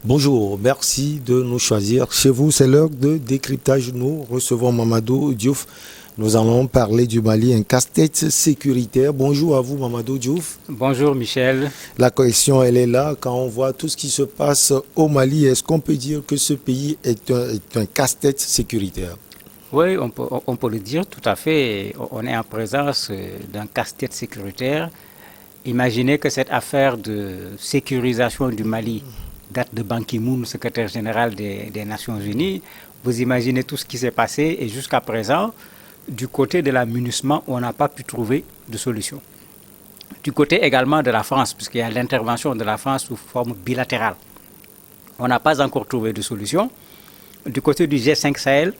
Bonjour, merci de nous choisir. Chez vous, c'est l'heure de décryptage. Nous recevons Mamadou Diouf. Nous allons parler du Mali, un casse-tête sécuritaire. Bonjour à vous, Mamadou Diouf. Bonjour Michel. La question, elle est là. Quand on voit tout ce qui se passe au Mali, est-ce qu'on peut dire que ce pays est un casse-tête sécuritaire? Oui, on peut le dire tout à fait. On est en présence d'un casse-tête sécuritaire. Imaginez que cette affaire de sécurisation du Mali date de Ban Ki-moon, secrétaire général des Nations Unies. Vous imaginez tout ce qui s'est passé et jusqu'à présent, du côté de la MINUSMA, on n'a pas pu trouver de solution. Du côté également de la France, puisqu'il y a l'intervention de la France sous forme bilatérale, on n'a pas encore trouvé de solution. Du côté du G5 Sahel,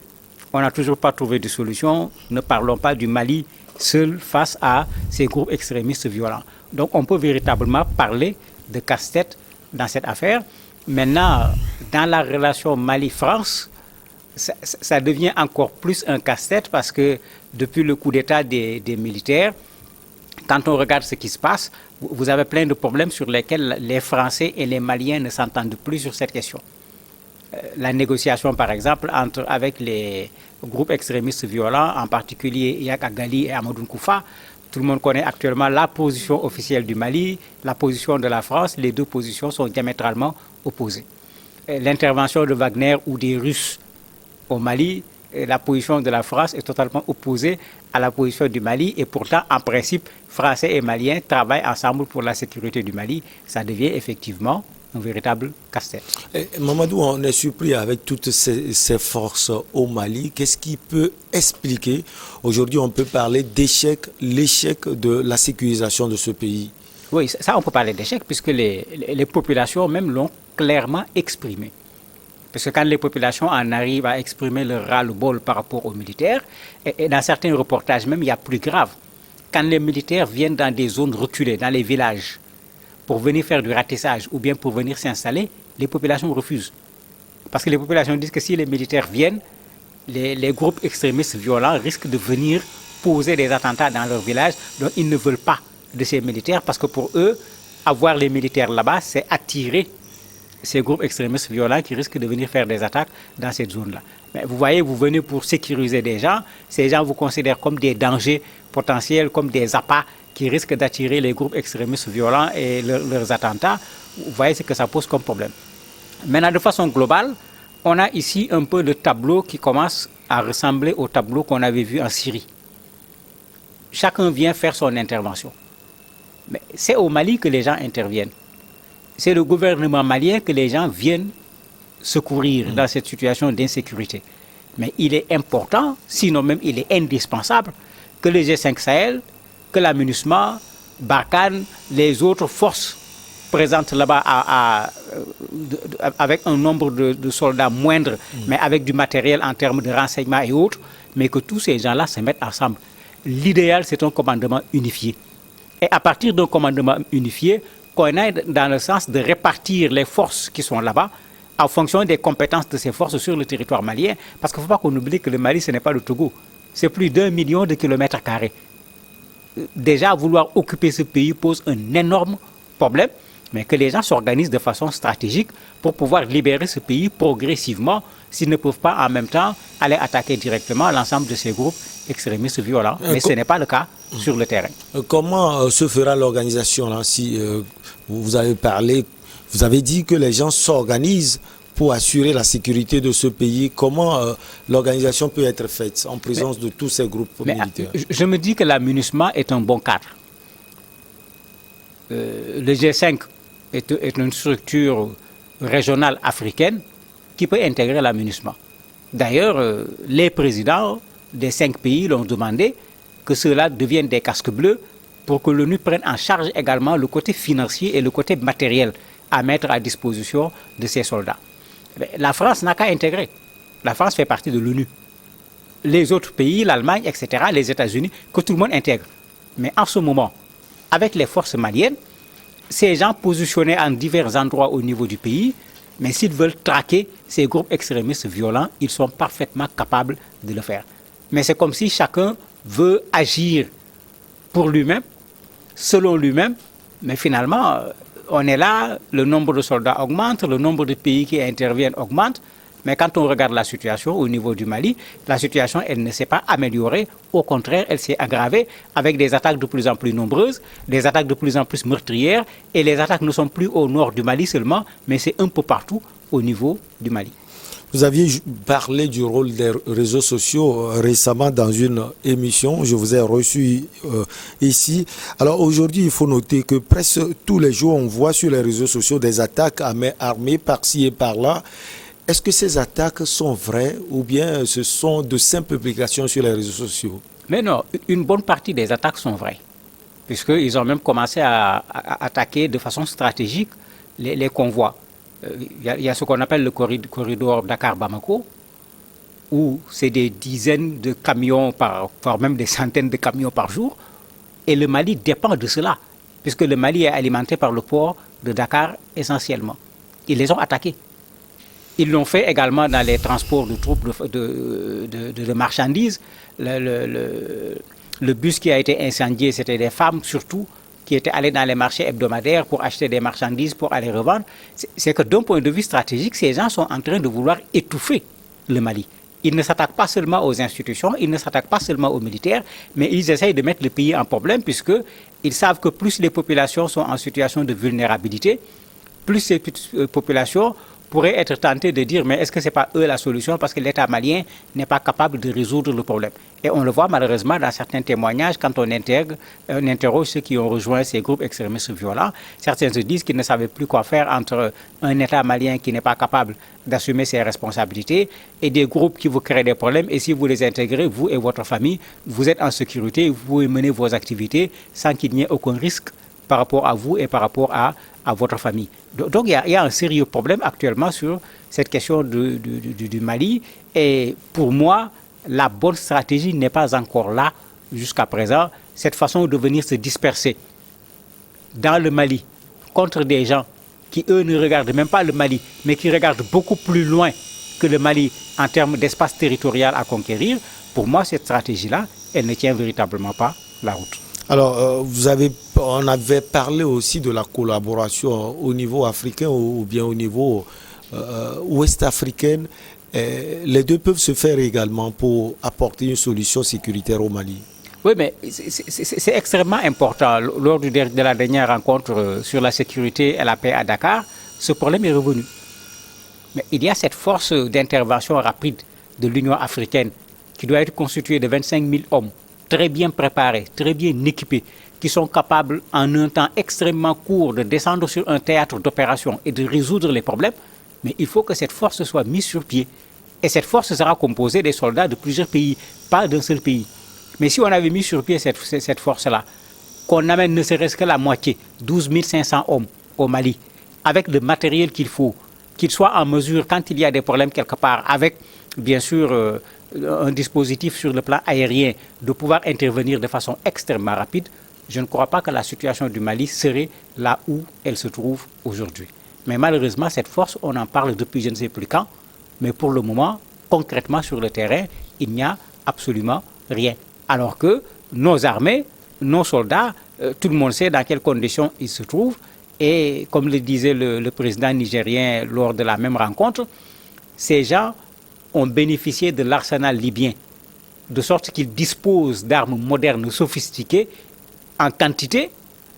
on n'a toujours pas trouvé de solution. Ne parlons pas du Mali seul face à ces groupes extrémistes violents. Donc on peut véritablement parler de casse-tête dans cette affaire. Maintenant, dans la relation Mali-France, ça devient encore plus un casse-tête parce que depuis le coup d'État des militaires, quand on regarde ce qui se passe, vous avez plein de problèmes sur lesquels les Français et les Maliens ne s'entendent plus sur cette question. La négociation, par exemple, avec les groupes extrémistes violents, en particulier Yak Agali et Amadou Koufa. Tout le monde connaît actuellement la position officielle du Mali, la position de la France. Les deux positions sont diamétralement opposées. L'intervention de Wagner ou des Russes au Mali, la position de la France est totalement opposée à la position du Mali. Et pourtant, en principe, Français et Maliens travaillent ensemble pour la sécurité du Mali. Ça devient effectivement un véritable casse-tête. Mamadou, on est surpris avec toutes ces forces au Mali. Qu'est-ce qui peut expliquer? Aujourd'hui, on peut parler d'échec, l'échec de la sécurisation de ce pays. Oui, ça, on peut parler d'échec puisque les populations même l'ont clairement exprimé. Parce que quand les populations en arrivent à exprimer leur ras-le-bol par rapport aux militaires, et dans certains reportages même, il y a plus grave. Quand les militaires viennent dans des zones reculées, dans les villages, pour venir faire du ratissage ou bien pour venir s'installer, les populations refusent. Parce que les populations disent que si les militaires viennent, les groupes extrémistes violents risquent de venir poser des attentats dans leur village. Donc ils ne veulent pas de ces militaires parce que pour eux, avoir les militaires là-bas, c'est attirer ces groupes extrémistes violents qui risquent de venir faire des attaques dans cette zone-là. Mais vous voyez, vous venez pour sécuriser des gens. Ces gens vous considèrent comme des dangers potentiels, comme des appâts qui risquent d'attirer les groupes extrémistes violents et leurs attentats. Vous voyez ce que ça pose comme problème. Maintenant, de façon globale, on a ici un peu le tableau qui commence à ressembler au tableau qu'on avait vu en Syrie. Chacun vient faire son intervention. Mais c'est au Mali que les gens interviennent. C'est le gouvernement malien que les gens viennent secourir dans cette situation d'insécurité. Mais il est important, sinon même il est indispensable, que les G5 Sahel, que la MINUSMA, Barkhane, les autres forces présentes là-bas avec un nombre de soldats moindre, mais avec du matériel en termes de renseignement et autres, mais que tous ces gens-là se mettent ensemble. L'idéal, c'est un commandement unifié. Et à partir d'un commandement unifié, qu'on aille dans le sens de répartir les forces qui sont là-bas en fonction des compétences de ces forces sur le territoire malien. Parce qu'il ne faut pas qu'on oublie que le Mali, ce n'est pas le Togo. C'est plus d'1 million de kilomètres carrés. Déjà, vouloir occuper ce pays pose un énorme problème, mais que les gens s'organisent de façon stratégique pour pouvoir libérer ce pays progressivement s'ils ne peuvent pas en même temps aller attaquer directement l'ensemble de ces groupes extrémistes violents. Mais ce n'est pas le cas sur le terrain. Comment se fera l'organisation là, si vous avez parlé, vous avez dit que les gens s'organisent pour assurer la sécurité de ce pays. Comment l'organisation peut être faite en présence de tous ces groupes militaires? Je me dis que la MINUSMA est un bon cadre. Le G5 est une structure régionale africaine qui peut intégrer la MINUSMA. D'ailleurs, les présidents des 5 pays l'ont demandé que ceux-là deviennent des casques bleus pour que l'ONU prenne en charge également le côté financier et le côté matériel à mettre à disposition de ces soldats. Mais la France n'a qu'à intégrer. La France fait partie de l'ONU. Les autres pays, l'Allemagne, etc., les États-Unis, que tout le monde intègre. Mais en ce moment, avec les forces maliennes, ces gens positionnés en divers endroits au niveau du pays, mais s'ils veulent traquer ces groupes extrémistes violents, ils sont parfaitement capables de le faire. Mais c'est comme si chacun veut agir pour lui-même, selon lui-même, mais finalement, on est là, le nombre de soldats augmente, le nombre de pays qui interviennent augmente. Mais quand on regarde la situation au niveau du Mali, la situation, elle ne s'est pas améliorée. Au contraire, elle s'est aggravée avec des attaques de plus en plus nombreuses, des attaques de plus en plus meurtrières. Et les attaques ne sont plus au nord du Mali seulement, mais c'est un peu partout au niveau du Mali. Vous aviez parlé du rôle des réseaux sociaux récemment dans une émission. Je vous ai reçu ici. Alors aujourd'hui, il faut noter que presque tous les jours, on voit sur les réseaux sociaux des attaques à main armée par-ci et par-là. Est-ce que ces attaques sont vraies ou bien ce sont de simples publications sur les réseaux sociaux? Mais non, une bonne partie des attaques sont vraies, puisqu'ils ont même commencé à attaquer de façon stratégique les convois. Il y a ce qu'on appelle le corridor Dakar-Bamako, où c'est des dizaines de camions, voire même des centaines de camions par jour. Et le Mali dépend de cela, puisque le Mali est alimenté par le port de Dakar essentiellement. Ils les ont attaqués. Ils l'ont fait également dans les transports de troupes de marchandises. Le bus qui a été incendié, c'était des femmes surtout, qui étaient allées dans les marchés hebdomadaires pour acheter des marchandises, pour aller revendre. C'est que d'un point de vue stratégique, ces gens sont en train de vouloir étouffer le Mali. Ils ne s'attaquent pas seulement aux institutions, ils ne s'attaquent pas seulement aux militaires, mais ils essayent de mettre le pays en problème puisqu'ils savent que plus les populations sont en situation de vulnérabilité, plus ces populations pourraient être tentées de dire mais est-ce que ce n'est pas eux la solution parce que l'État malien n'est pas capable de résoudre le problème. Et on le voit malheureusement dans certains témoignages quand on interroge ceux qui ont rejoint ces groupes extrémistes violents. Certains se disent qu'ils ne savaient plus quoi faire entre un État malien qui n'est pas capable d'assumer ses responsabilités et des groupes qui vous créent des problèmes. Et si vous les intégrez, vous et votre famille, vous êtes en sécurité, vous pouvez mener vos activités sans qu'il n'y ait aucun risque par rapport à vous et par rapport à votre famille. Donc il y a un sérieux problème actuellement sur cette question du Mali. Et pour moi, la bonne stratégie n'est pas encore là jusqu'à présent. Cette façon de venir se disperser dans le Mali contre des gens qui, eux, ne regardent même pas le Mali, mais qui regardent beaucoup plus loin que le Mali en termes d'espace territorial à conquérir, pour moi, cette stratégie-là, elle ne tient véritablement pas la route. Alors, on avait parlé aussi de la collaboration au niveau africain ou bien au niveau ouest africain. Les deux peuvent se faire également pour apporter une solution sécuritaire au Mali. Oui, mais c'est extrêmement important. Lors de la dernière rencontre sur la sécurité et la paix à Dakar, ce problème est revenu. Mais il y a cette force d'intervention rapide de l'Union africaine qui doit être constituée de 25 000 hommes, très bien préparés, très bien équipés, qui sont capables en un temps extrêmement court de descendre sur un théâtre d'opération et de résoudre les problèmes. Mais il faut que cette force soit mise sur pied. Et cette force sera composée des soldats de plusieurs pays, pas d'un seul pays. Mais si on avait mis sur pied cette force-là, qu'on amène ne serait-ce que la moitié, 12 500 hommes au Mali, avec le matériel qu'il faut, qu'ils soient en mesure, quand il y a des problèmes quelque part, avec bien sûr un dispositif sur le plan aérien, de pouvoir intervenir de façon extrêmement rapide, je ne crois pas que la situation du Mali serait là où elle se trouve aujourd'hui. Mais malheureusement, cette force, on en parle depuis je ne sais plus quand, mais pour le moment, concrètement sur le terrain, il n'y a absolument rien. Alors que nos armées, nos soldats, tout le monde sait dans quelles conditions ils se trouvent. Et comme le disait le président nigérien lors de la même rencontre, ces gens ont bénéficié de l'arsenal libyen, de sorte qu'ils disposent d'armes modernes, sophistiquées, en quantité,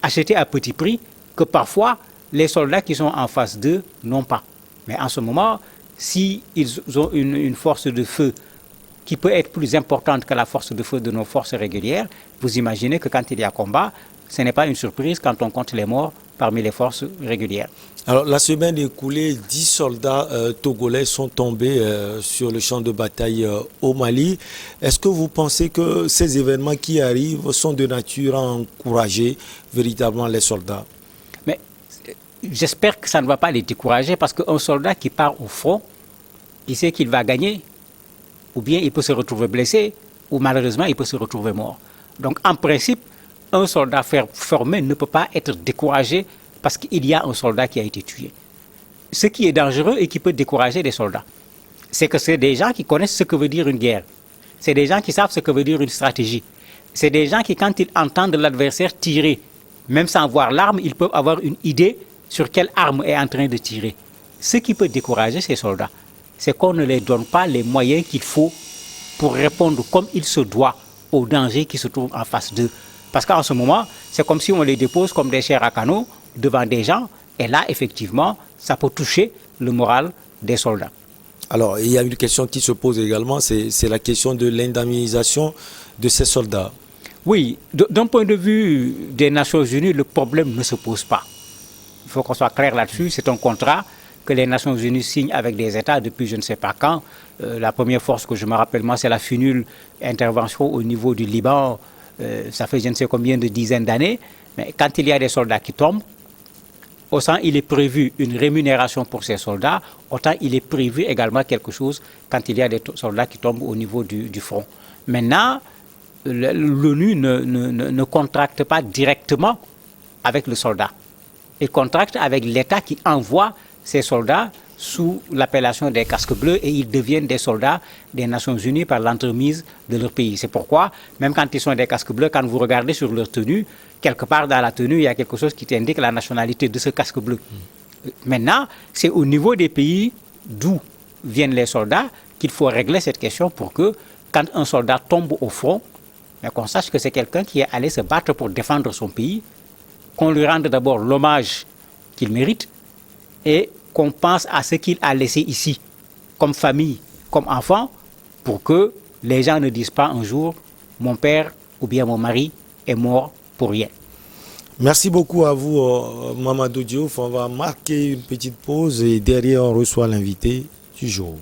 achetées à petit prix, que parfois les soldats qui sont en face d'eux n'ont pas. Mais en ce moment, s'ils ont une force de feu qui peut être plus importante que la force de feu de nos forces régulières, vous imaginez que quand il y a combat, ce n'est pas une surprise quand on compte les morts parmi les forces régulières. Alors, la semaine écoulée, 10 soldats togolais sont tombés sur le champ de bataille au Mali. Est-ce que vous pensez que ces événements qui arrivent sont de nature à encourager véritablement les soldats? Mais j'espère que ça ne va pas les décourager parce qu'un soldat qui part au front, il sait qu'il va gagner, ou bien il peut se retrouver blessé, ou malheureusement il peut se retrouver mort. Donc en principe, un soldat formé ne peut pas être découragé parce qu'il y a un soldat qui a été tué. Ce qui est dangereux et qui peut décourager les soldats, c'est que c'est des gens qui connaissent ce que veut dire une guerre. C'est des gens qui savent ce que veut dire une stratégie. C'est des gens qui, quand ils entendent l'adversaire tirer, même sans voir l'arme, ils peuvent avoir une idée sur quelle arme est en train de tirer. Ce qui peut décourager ces soldats, c'est qu'on ne les donne pas les moyens qu'il faut pour répondre comme il se doit aux dangers qui se trouvent en face d'eux. Parce qu'en ce moment, c'est comme si on les dépose comme des chairs à canon devant des gens, et là, effectivement, ça peut toucher le moral des soldats. Alors, il y a une question qui se pose également, c'est la question de l'indemnisation de ces soldats. Oui, d'un point de vue des Nations Unies, le problème ne se pose pas. Il faut qu'on soit clair là-dessus, c'est un contrat que les Nations Unies signent avec des États depuis je ne sais pas quand. La première force que je me rappelle, moi, c'est la FINUL, intervention au niveau du Liban, ça fait je ne sais combien de dizaines d'années. Mais quand il y a des soldats qui tombent, autant il est prévu une rémunération pour ces soldats, autant il est prévu également quelque chose quand il y a des soldats qui tombent au niveau du front. Maintenant, l'ONU ne contracte pas directement avec le soldat. Il contracte avec l'État qui envoie ces soldats sous l'appellation des casques bleus et ils deviennent des soldats des Nations Unies par l'entremise de leur pays. C'est pourquoi, même quand ils sont des casques bleus, quand vous regardez sur leur tenue, quelque part dans la tenue, il y a quelque chose qui indique la nationalité de ce casque bleu. Maintenant, c'est au niveau des pays d'où viennent les soldats qu'il faut régler cette question pour que, quand un soldat tombe au front, qu'on sache que c'est quelqu'un qui est allé se battre pour défendre son pays, qu'on lui rende d'abord l'hommage qu'il mérite et qu'on pense à ce qu'il a laissé ici, comme famille, comme enfant, pour que les gens ne disent pas un jour « mon père ou bien mon mari est mort pour rien ». Merci beaucoup à vous, Mamadou Diouf. On va marquer une petite pause et derrière on reçoit l'invité du jour.